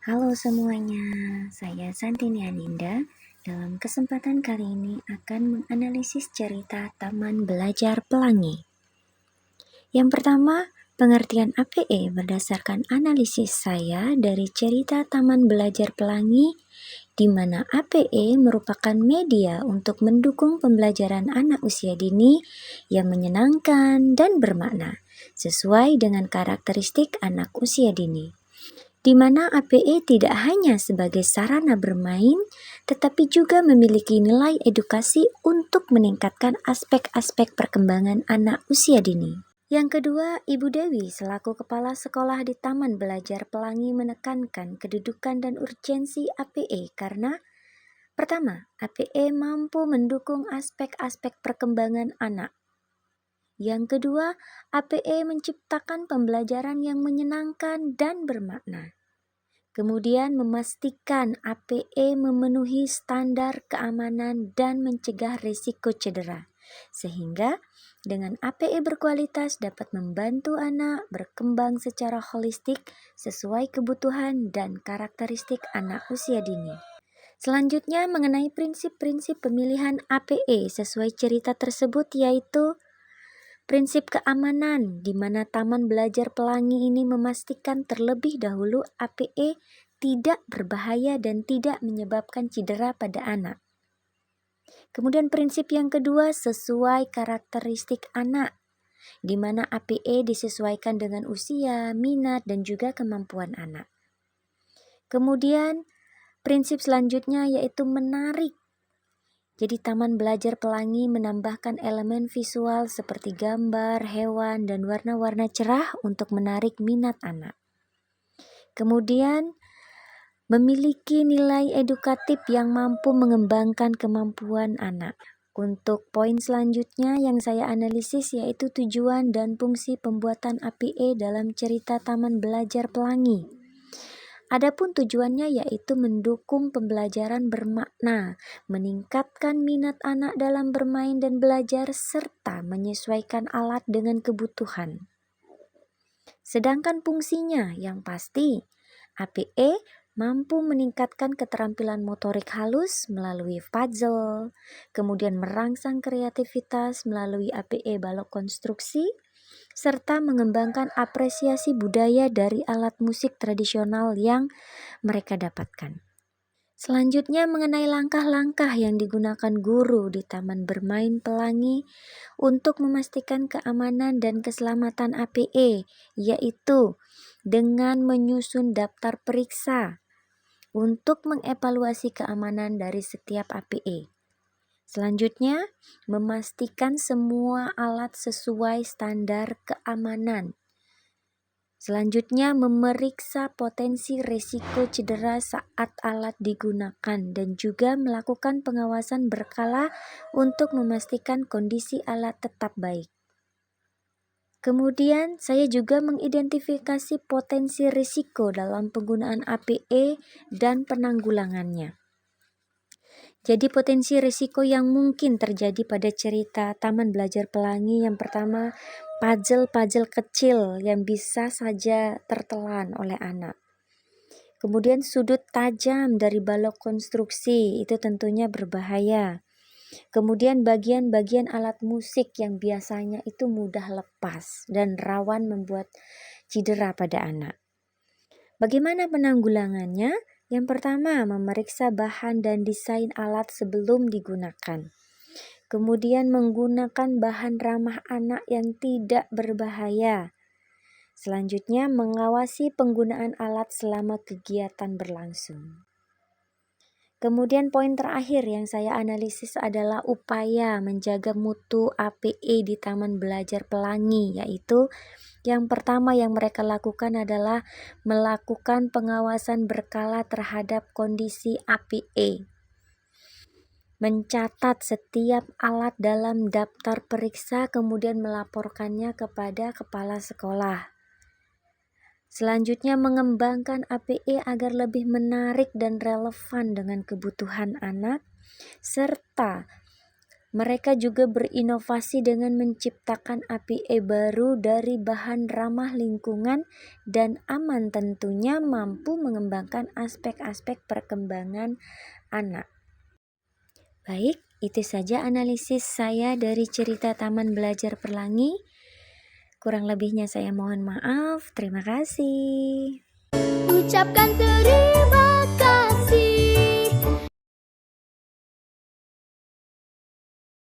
Halo semuanya, saya Santini Aninda. Dalam kesempatan kali ini akan menganalisis cerita Taman Belajar Pelangi. Yang pertama, pengertian APE berdasarkan analisis saya dari cerita Taman Belajar Pelangi, di mana APE merupakan media untuk mendukung pembelajaran anak usia dini yang menyenangkan dan bermakna, sesuai dengan karakteristik anak usia dini, di mana APE tidak hanya sebagai sarana bermain, tetapi juga memiliki nilai edukasi untuk meningkatkan aspek-aspek perkembangan anak usia dini. Yang kedua, Ibu Dewi selaku Kepala Sekolah di Taman Belajar Pelangi menekankan kedudukan dan urgensi APE karena pertama, APE mampu mendukung aspek-aspek perkembangan anak. Yang kedua, APE menciptakan pembelajaran yang menyenangkan dan bermakna. Kemudian memastikan APE memenuhi standar keamanan dan mencegah risiko cedera, sehingga dengan APE berkualitas dapat membantu anak berkembang secara holistik sesuai kebutuhan dan karakteristik anak usia dini. Selanjutnya mengenai prinsip-prinsip pemilihan APE sesuai cerita tersebut, yaitu prinsip keamanan, di mana Taman Belajar Pelangi ini memastikan terlebih dahulu APE tidak berbahaya dan tidak menyebabkan cedera pada anak. Kemudian prinsip yang kedua, sesuai karakteristik anak, di mana APE disesuaikan dengan usia, minat, dan juga kemampuan anak. Kemudian prinsip selanjutnya yaitu menarik. Jadi Taman Belajar Pelangi menambahkan elemen visual seperti gambar, hewan, dan warna-warna cerah untuk menarik minat anak. Kemudian memiliki nilai edukatif yang mampu mengembangkan kemampuan anak. Untuk poin selanjutnya yang saya analisis yaitu tujuan dan fungsi pembuatan APE dalam cerita Taman Belajar Pelangi. Adapun tujuannya yaitu mendukung pembelajaran bermakna, meningkatkan minat anak dalam bermain dan belajar, serta menyesuaikan alat dengan kebutuhan. Sedangkan fungsinya yang pasti, APE mampu meningkatkan keterampilan motorik halus melalui puzzle, kemudian merangsang kreativitas melalui APE balok konstruksi, serta mengembangkan apresiasi budaya dari alat musik tradisional yang mereka dapatkan. Selanjutnya mengenai langkah-langkah yang digunakan guru di Taman Bermain Pelangi untuk memastikan keamanan dan keselamatan APE, yaitu dengan menyusun daftar periksa untuk mengevaluasi keamanan dari setiap APE. Selanjutnya, memastikan semua alat sesuai standar keamanan. Selanjutnya, memeriksa potensi risiko cedera saat alat digunakan dan juga melakukan pengawasan berkala untuk memastikan kondisi alat tetap baik. Kemudian, saya juga mengidentifikasi potensi risiko dalam penggunaan APE dan penanggulangannya. Jadi potensi risiko yang mungkin terjadi pada cerita Taman Belajar Pelangi yang pertama, puzzle-puzzle kecil yang bisa saja tertelan oleh anak. Kemudian sudut tajam dari balok konstruksi itu tentunya berbahaya. Kemudian bagian-bagian alat musik yang biasanya itu mudah lepas dan rawan membuat cedera pada anak. Bagaimana penanggulangannya? Yang pertama, memeriksa bahan dan desain alat sebelum digunakan. Kemudian menggunakan bahan ramah anak yang tidak berbahaya. Selanjutnya, mengawasi penggunaan alat selama kegiatan berlangsung. Kemudian poin terakhir yang saya analisis adalah upaya menjaga mutu APE di Taman Belajar Pelangi, yaitu yang pertama yang mereka lakukan adalah melakukan pengawasan berkala terhadap kondisi APE. Mencatat setiap alat dalam daftar periksa kemudian melaporkannya kepada kepala sekolah. Selanjutnya mengembangkan APE agar lebih menarik dan relevan dengan kebutuhan anak, serta Mereka juga berinovasi dengan menciptakan API baru dari bahan ramah lingkungan dan aman, tentunya mampu mengembangkan aspek-aspek perkembangan anak. Baik, itu saja analisis saya dari cerita Taman Belajar Pelangi. Kurang lebihnya saya mohon maaf. Terima kasih. Ucapkan terima